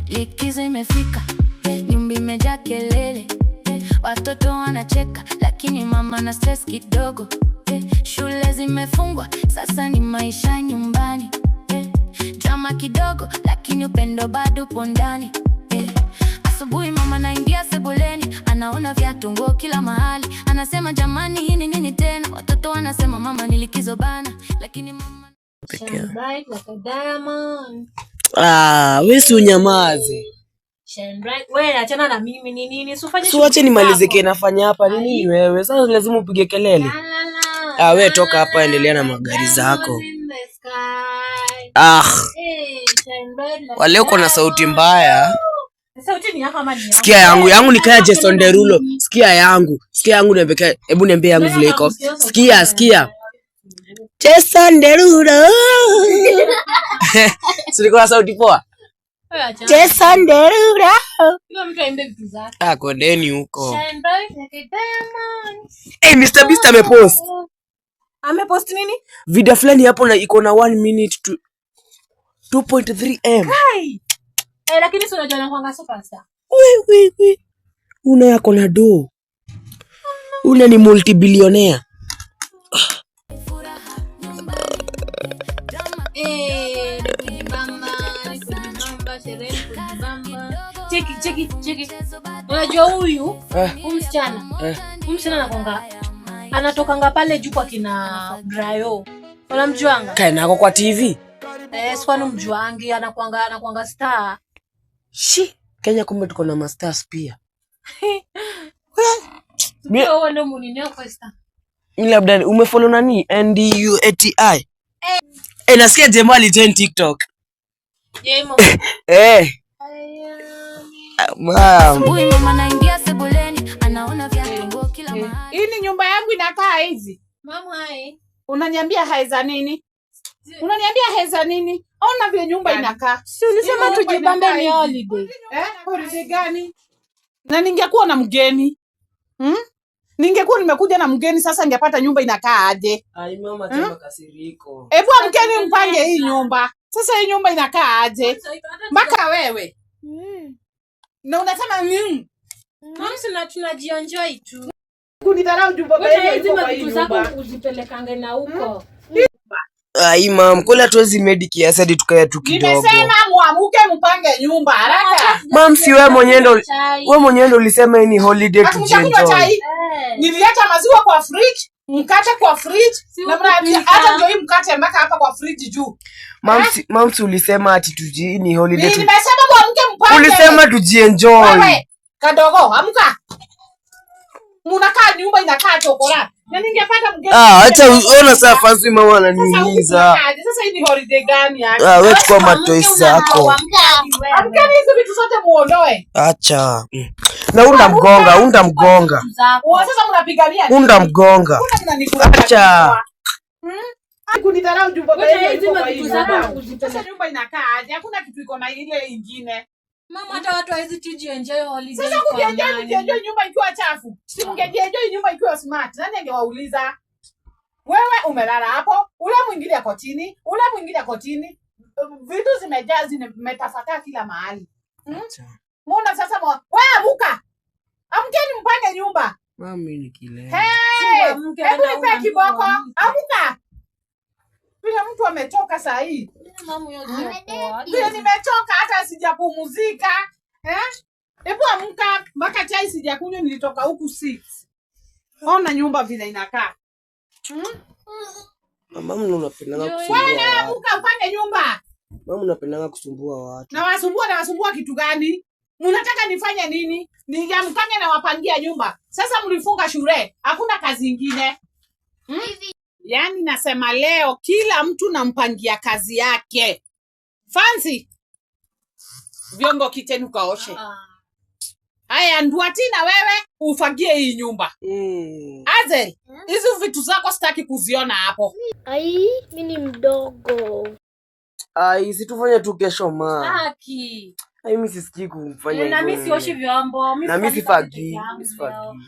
Likizo imefika, nyumba imejaa kelele, watoto wanacheka lakini mama na stress kidogo. Shule zimefungwa, sasa ni maisha nyumbani. Drama kidogo lakini upendo bado upo ndani. Asubuhi mama naingia sebuleni, anaona viatu, nguo kila mahali, anasema jamani hii ni nini tena? Watoto wanasema mama ni likizo bana, lakini mama Shine bright like a diamond. Wewe si unyamaze. Shine bright. Wewe achana na mimi ni nini? Uache nimalize kile nafanya hapa. Ni nini wewe? Sasa lazima upige kelele. Wewe toka hapa, endelea na magari zako. Wale uko na sauti mbaya. Sauti ni yako ama ni yangu? Sikia yangu ni kaya Jason Derulo. Sikia yangu niambie, hebu niambie yangu vile iko. Sikia. Jason Derulo. Sio kwa sauti poa. Jason Derulo. Kila mtu aimbe vitu zake. Kodeni huko. Shine bright like a diamond. Mr Beast amepost. Amepost nini? Video fulani hapo na iko na 1 minute to 2.3 M. Hai. Lakini si unajua nakuanga superstar. We. Una yako na do. Una ni multi-billionaire. Cheki. Unajua huyu msichana anakuanga anatokanga pale juu kwa kina Brayo. Unamjuanga? Kaenako kwa TV. Swanu mjuangi, anakuanga star. Kenya kumbe tuko na masters pia. Wewe ndio munini kwa star. Labda umefollow nani? NDUATI. Nasikia Jemo alijoin TikTok. Jemo. Mama naingia sebuleni, anaona viatu, nguo kila mahali. Hii ni nyumba yangu inakaa hizi. Mama hai. Unaniambia haiza nini? Ona vile nyumba inakaa. Si ulisema tujibambe ni holiday. Holiday gani? Na ningekuwa na mgeni. Ningekuwa nimekuja na mgeni, sasa ningepata nyumba inakaa aje? Mama tena kasiriko. Hebu mgeni mpange hii nyumba. Sasa hii nyumba inakaa aje? Mpaka wewe. Na unasema Mama sina tunajionjoy tu. Kunidharau juu baba yenu kwa hii nyumba. Uzipelekange na huko. Mam, kula tuwezi medi kiasi hadi tukaya tu kidogo. Nimesema muamuke mpange nyumba haraka. Mam, si wewe mwenyewe ndo ulisema hii ni holiday to enjoy. Niliacha maziwa kwa fridge, mkate kwa fridge, na hata ndio hii mkate mpaka hapa kwa fridge juu. Mam, si ulisema ati tuji ni holiday. Nimesema muamuke mpange. Ulisema tujienjoy. Wewe, kadogo, amka. Munakaa nyumba inakaa chokora. Na ningepata mgeni. Acha uona sasa fancy mama ananiuliza. Sasa hii ni holiday gani yake? Wewe chukua matoi zako. Amkeni hizo vitu zote muondoe. Acha. Na unda mgonga. Sasa mnapigania. Unda mgonga. Acha. Kunidharau juu baba yenu kwa hii nyumba. Sasa nyumba inakaa aje? Hakuna kitu iko na ile nyingine. Mama hata watu hawezi tujienjoy holiday. Sasa kujienjoy nyumba ikiwa chafu. Si mngejienjoy nyumba ikiwa smart. Nani angewauliza? Wewe umelala hapo, ule mwingine ako chini. Vitu zimejaa, zimetafakaa kila mahali. Mbona sasa wewe amuka. Amkeni mpange nyumba. Mami ni kile. Hebu nipe kiboko. Amuka. Pia mtu ametoka saa hii. Pia nimetoka hata sijapumzika. Hebu amka, mpaka chai sijakunywa, nilitoka huku 6. Ona nyumba vile inakaa. Mama unapendanga kusumbua. Wewe na amka mpange nyumba. Mama unapendanga kusumbua watu. Na wasumbua kitu gani? Mnataka nifanye nini? Ningeamkanye na wapangia nyumba. Sasa mlifunga shule. Hakuna kazi nyingine. Yaani nasema leo kila mtu nampangia kazi yake. Fancy. Vyombo kitchen ukaoshe. Haya Nduati, na wewe ufagie hii nyumba. Azel, hizo vitu zako sitaki kuziona hapo. Ai, mimi ni mdogo. Ai, situfanye tu kesho ma. Haki. Ai, mimi sisikii kufanya hivyo. Na mimi sioshi vyombo. Na mimi sifagi.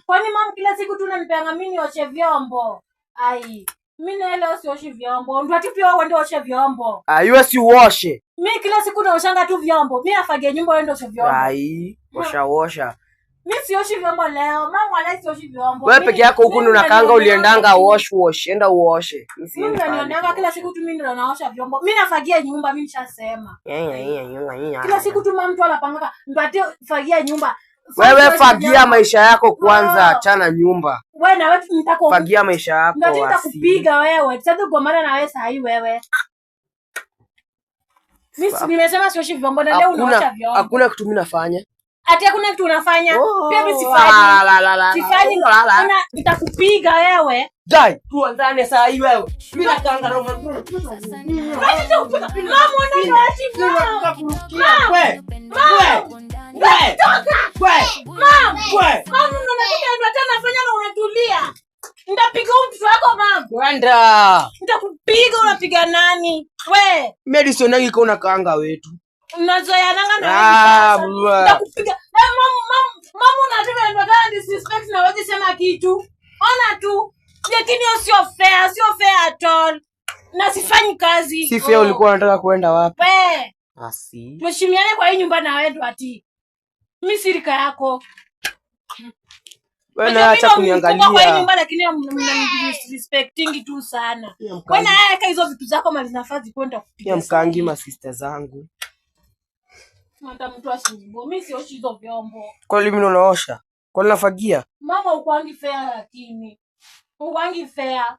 Kwani mama kila siku tu unanipeanga mimi nioshe vyombo? Ai. Mimi na leo sioshi vyombo. Ndio ati pia wewe ndio oshe vyombo. Ai, wewe si uoshe. Mimi kila siku naoshanga tu vyombo. Mimi nafagia nyumba, wewe ndio oshe vyombo. Ai, osha. Mimi sioshi vyombo leo. Mama wala sioshi vyombo. Wewe peke yako huku unakaanga uliendanga wash. Enda uoshe. Mimi naniondanga kila siku tu mimi ndio naosha vyombo. Mimi nafagia nyumba, mimi nishasema. Kila siku tu mama mtu anapanga ndio ati fagia nyumba. Wewe fagia maisha yako kwanza, achana nyumba. Wewe na wewe fagia maisha yako. Ndio nitakupiga wewe. Sasa ugomana na wewe saa hii wewe. Mimi nimesema sioshi vyombo na leo unaosha vyombo. Hakuna kitu mimi nafanya. Ati hakuna kitu unafanya. Pia mimi sifanyi. Sifanyi. Nitakupiga wewe. Dai, tuanzane saa hii wewe. Mimi nakanga roho. Mama unaona ati wewe. Mama unaona tena fanya na unatulia. Nitapiga mtoto wako mama. Kwenda. Nitakupiga, unapiga nani? We. Medicine nangi kona kaanga wetu. Unazoea nanga na wewe. Nitakupiga. Mama unataka ndio disrespect na wewe sema kitu. Ona tu. Lakini sio fair at all. Na sifanyi kazi. Si fair. Ulikuwa unataka kuenda wapi? We. Asi. Tuheshimiane kwa hii nyumba na wewe ndo ati. Mimi sirika yako. Wewe acha kuniangalia. Kwa hii nyumba lakini mnanidisrespecting tu sana. Wewe na yaka hizo vitu zako mali zinafaa kwenda kupiga. Ya mkangi ma sister zangu. Mata mtu asibo. Mimi sioshi hizo vyombo. Kwa nini mimi naosha? Kwa nini nafagia? Mama ukwangi fair lakini. Ukwangi fair.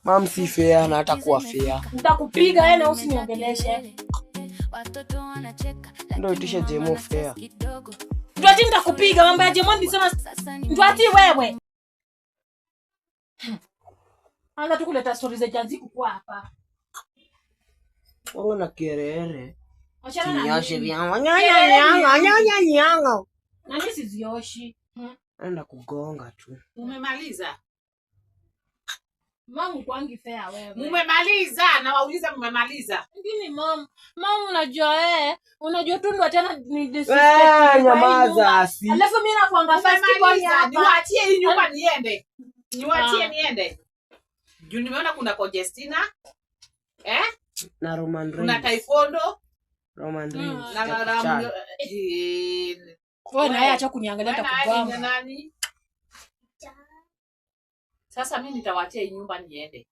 Mama si fair na hata kuwa fair. Nitakupiga wewe na usiniongeleshe. Watoto wanacheka. Ndio itisha Jemo fair. Ndio ati nitakupiga, mambo ya Jemo nilisema ndio ati wewe. Anga tu kuleta stories za Janziku kwa hapa. Wewe na kerere. Achana na Nioshe vyombo. Na mimi sizioshi. Enda kugonga tu. Umemaliza? Mama kwangi fair wewe. Mmemaliza? Na wauliza mmemaliza? Ngini mama unajua tu ndo tena ni disrespect. Nyamaza asi. Alafu mimi nakuanga fast kwa hapa. Niwaachie hii nyumba niende. Niende. Juu nimeona kuna Congestina. Na Roman Reigns. Kuna Taifondo. Roman Reigns. Na wewe na yeye acha kuniangalia takugamba. Nani? Sasa mimi nitawaachia hii nyumba niende.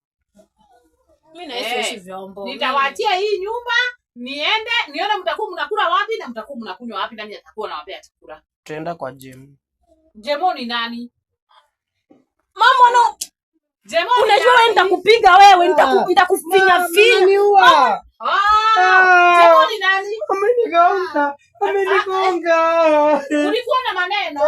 Mimi na sioshi vyombo. Nitawaachia hii nyumba niende, nione mtakuwa mnakula wapi na mtakuwa mnakunywa wapi, nani atakuwa anawapea chakula. Tutaenda kwa Jemo. Jemo ni nani? Mama no. Jemo unajua wewe nitakupiga wewe, nitakufinya finya. Jemo ni nani? Amenigonga. Ulikuwa na maneno?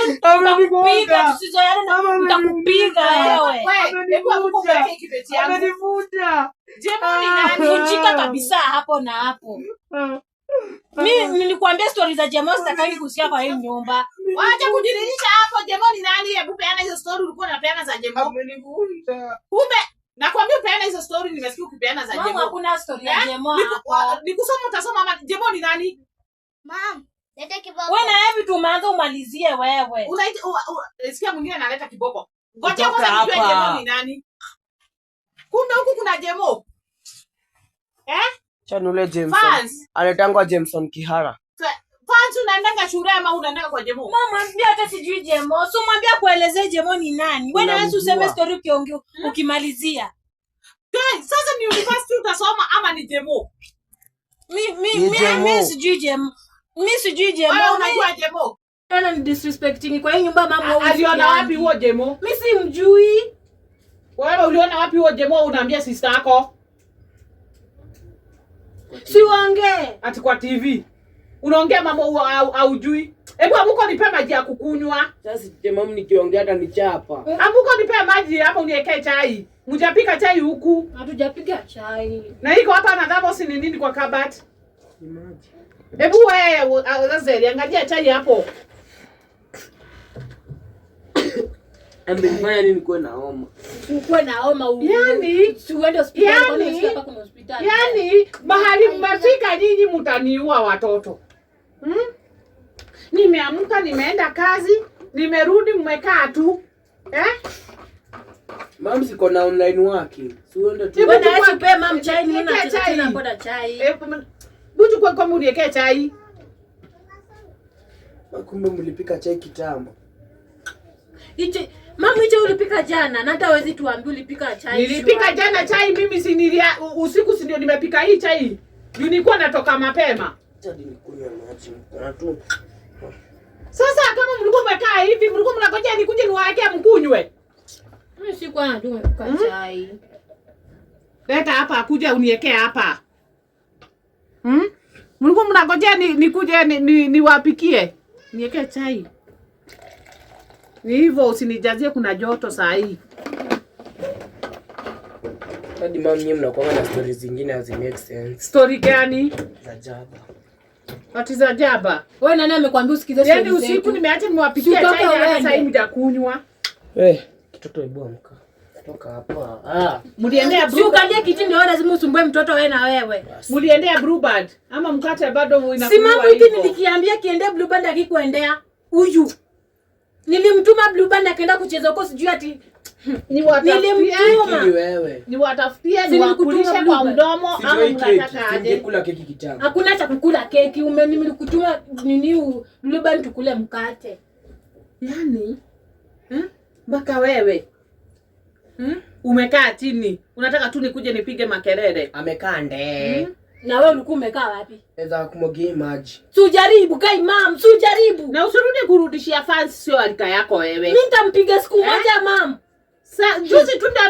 Nitakupiga tusizoeane na nitakupiga wewe. Hebu hapo peke kibeti yangu. Amenivuta. Jemo ni nani? Unjika kabisa hapo na hapo. Mimi nilikwambia story za Jemo sitakangi kusikia kwa hii nyumba. Wacha kujiridhisha hapo. Jemo ni nani? Hebu peana hizo story ulikuwa unapeana za Jemo. Amenivuta. Kumbe nakwambia peana hizo story, nimesikia ukipeana za Jemo. Mama hakuna story ya Jemo hapo. Nikusoma utasoma ama Jemo ni nani? Mama, leta kiboko. Wewe na hivi tu umeanza umalizie wewe. Unaita sikia mwingine analeta kiboko. Ngoja kwanza nijue Jemo ni nani. Kumbe huku kuna Jemo. Chanule Jameson. Anatangwa Jameson Kihara. Fans unaendanga shule ama unaendanga kwa Jemo? Mama mwambie hata sijui Jemo. So mwambie kuelezea Jemo ni nani. Wewe na wewe useme story ukiongea ukimalizia. Sasa ni university utasoma ama ni Jemo? Mimi sijui Jemo. Wewe unajua Jemo? Tena ni disrespecting kwa hii nyumba mama wewe. Aliona wapi huo Jemo? Mimi simjui. Wewe uliona wapi huo Jemo unaambia sister yako? Si waongee. Ati kwa TV. Unaongea mama haujui. Hebu amuko nipe maji ya kukunywa. Sasa Jemo nikiongea hata nichapa. Amuko nipe maji hapo uniwekee chai. Mjapika chai huku. Hatujapika chai. Na iko hapa na thermos ni nini kwa kabati? Ni maji. Hebu wewe Azeli angalia chai hapo. Amefanya nini kuwe na homa? Ukuwe na homa yani uende hospitali kwa nini hapa kuna hospitali? Yani mahali mmefika nyinyi mtaniua watoto. Nimeamka nimeenda kazi, nimerudi mmekaa tu. Mama siko na online working. Si uende tu. Wewe na acha pe mama chai nini unacheza tena kwa chai. Buju kwa mliekea chai. Kumbe mlipika chai kitambo. Ichi mama hicho ulipika jana na hata hawezi tuambie ulipika chai. Nilipika jana chai mimi si usiku si ndio nimepika hii chai. Nilikuwa natoka mapema. Hadi nikunywa maji na tu. Sasa kama mlikuwa mmekaa hivi mlikuwa mnangojea nikuje niwaekea mkunywe. Mimi sikuwa najua ulipika chai. Leta hapa kuja uniwekee hapa. Mlikuwa mnangojea nikuje niwapikie. Niwekee chai. Ni hivyo usinijazie kuna joto saa hii. Hadi mama nyinyi mnakuwa na stories zingine hazi make sense. Story gani? Za jaba. Ati za jaba. Wewe nani amekwambia usikize stories? Yaani usiku nimeacha niwapikie chai hata saa hii mtakunywa. Kitoto hebu amka. Toka hapa. Mliendea Blue Band. Ukalie kiti ndio lazima usumbue mtoto wewe na wewe. Mliendea Blue Band ama mkate bado inakuwa. Si mama hiki nilikiambia kiende Blue Band akikuendea. Huyu. Nilimtuma Blue Band akaenda kucheza huko sijui ati niwatafutie niwakulishe kwa mdomo ama mnataka aje? Kula keki kitambo. Hakuna cha kukula keki. Nilikutuma nini Blue Band tukule mkate. Yaani mpaka wewe umekaa chini unataka tu nikuje nipige makelele. Amekaa nde. Na wewe ulikuwa umekaa wapi? Eza kumwagia maji. Sujaribu kai mam, sujaribu. Na usirudi kurudishia fans sio alika yako wewe. Mimi nitampiga siku moja mam. Juzi tu ndio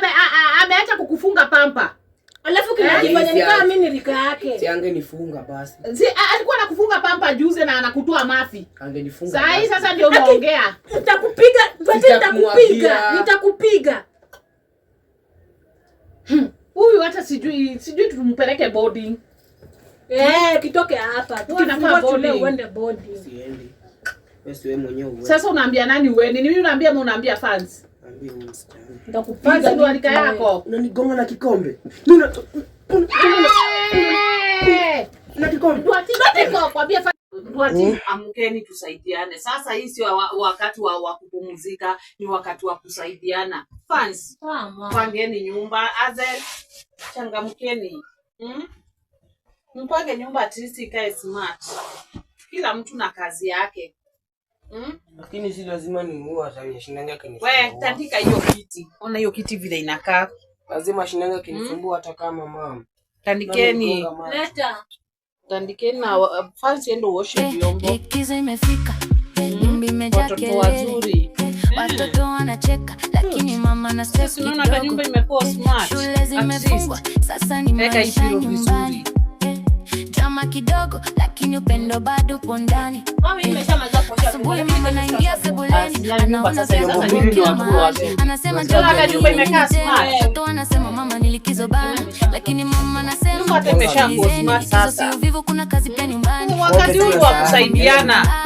ameacha kukufunga pampa. Alafu kinajifanya ni kama mimi nilika yake. Si angenifunga basi. Alikuwa anakufunga pampa juzi na anakutoa mafi. Angenifunga. Saa hii sasa ndio unaongea. Nitakupiga, nitakupiga. Huyu hata sijui tumpeleke boarding. Kitoke hapa. Tunafaa boarding. Uende boarding. Siendi. Wewe mwenyewe uwe. Sasa unaambia nani uende? Ni mimi unaambia ama unaambia fans? Ambia msichana. Nitakupiga ndio alika yako. Unanigonga na kikombe. Na kikombe. Kwambia fans amkeni tusaidiane. Sasa hii sio wakati wa kupumzika, ni wakati wa kusaidiana. Fans. Pangeni nyumba, Azel. Changamkeni. Mpange nyumba at least ikae smart. Kila mtu na kazi yake. Lakini si lazima nimuue hata shinanga kanisa. Wewe tandika hiyo kiti. Ona hiyo kiti vile inakaa. Lazima shinanga kinisumbua hata kama mama. Tandikeni. Leta. Tandikeni na fans endo uoshe vyombo. Likizo imefika. Nyumba imejaa kelele. Watoto wanacheka lakini mama na stress kidogo. Unaona nyumba imekuwa smart. Shule zimefungwa sasa ni maisha nyumbani. Drama kidogo lakini upendo bado upo ndani. Asubuhi mama naingia sebuleni, anaona vyombo kila mahali. Anasema nyumba imekaa smart. Watoto wanasema mama ni likizo bana, lakini mama anasema nyumba imeshakuwa smart sasa. Si uvivu, kuna kazi pia nyumbani. Wakati huu wa kusaidiana.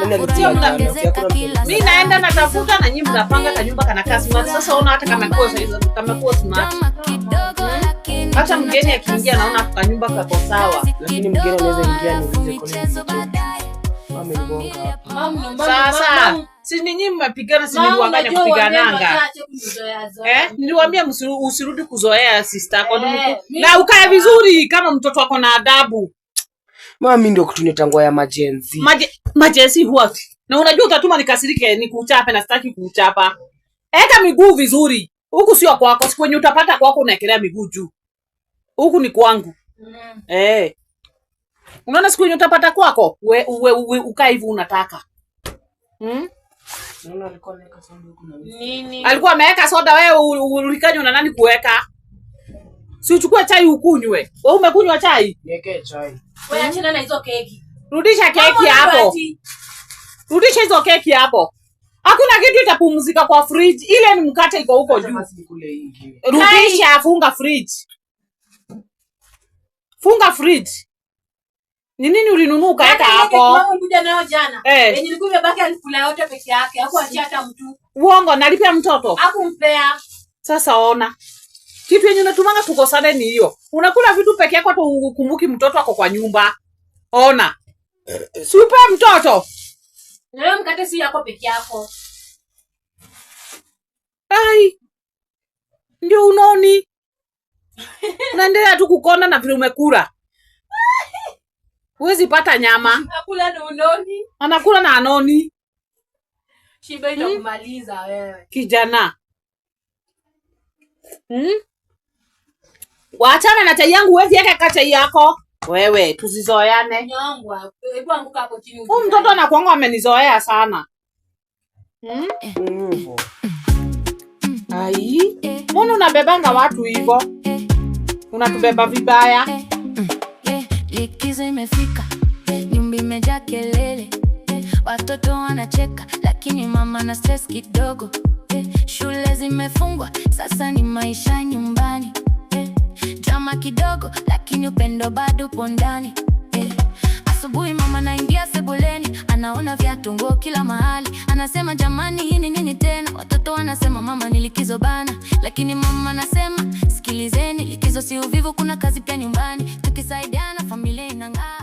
Mimi naenda natafuta na nyinyi mnapanga ka nyumba kana kazi smart. Sasa ona hata kama kwa smart. Hata mgeni akiingia naona kwa nyumba kako sawa. Lakini mgeni anaweza ingia niulize kwa nini. Mama nigonga hapa. Sasa si nyinyi mmepigana, si niliwaambia kupigananga. Niliwaambia usirudi kuzoea sister yako. Na ukae vizuri kama mtoto wako na adabu. Mama mimi ndio kutuneta ngwa ya majenzi. Majenzi what? Na unajua utatuma nikasirike nikuchape na sitaki kuchapa. Eka miguu vizuri. Huku sio kwako, siku yenye utapata kwako unaekelea miguu juu. Huku ni kwangu. Unaona siku yenye utapata kwako, we ukae hivi unataka. Unaona alikuwa ameweka soda huko na nini? Alikuwa ameweka soda, wewe ulikanywa na nani kuweka? Si uchukue chai ukunywe. Wewe umekunywa chai? Niwekee chai. Wewe achana na hizo keki. Rudisha keki hapo. Rudisha hizo keki hapo. Hakuna kitu itapumzika kwa fridge. Ile ni mkate iko huko juu. Rudisha, funga fridge. Funga fridge. Ni nini ulinunuka hata hapo? Mama kuja nayo jana. Yenye nilikuwa nimebaki alikula yote peke yake. Hakuachia hata mtu. Uongo, nalipia mtoto. Hakumpea. Sasa ona. Kitu yenye unatumanga tukosane ni hiyo. Unakula vitu peke yako hata ukumbuki mtoto wako kwa nyumba. Ona. Super mtoto. Leo mkate si yako peke yako. Ai. Ndio unaoni. Unaendelea tu kukonda na vile umekula. Huwezi pata nyama. Anakula na unoni. Anakula na anoni. Shiba itakumaliza wewe. Kijana. Waachana na chai yangu, huwezi yake chai yako. Wewe, tusizoeane. Nyangwa, hebu anguka hapo chini. Huyu mtoto anakuanga amenizoea sana. Ai, mbona unabebanga watu hivyo? Unatubeba vibaya. Likizo imefika, nyumba imejaa kelele, watoto wanacheka, lakini mama na stress kidogo. Shule zimefungwa, sasa ni maisha nyumbani. Drama kidogo, lakini upendo bado upo ndani. Asubuhi mama naingia sebuleni, anaona viatu, nguo kila mahali. Anasema jamani, hii ni nini tena? Watoto wanasema mama ni likizo bana, lakini mama anasema sikilizeni, likizo si uvivu, kuna kazi pia nyumbani. Tukisaidiana familia inang'aa.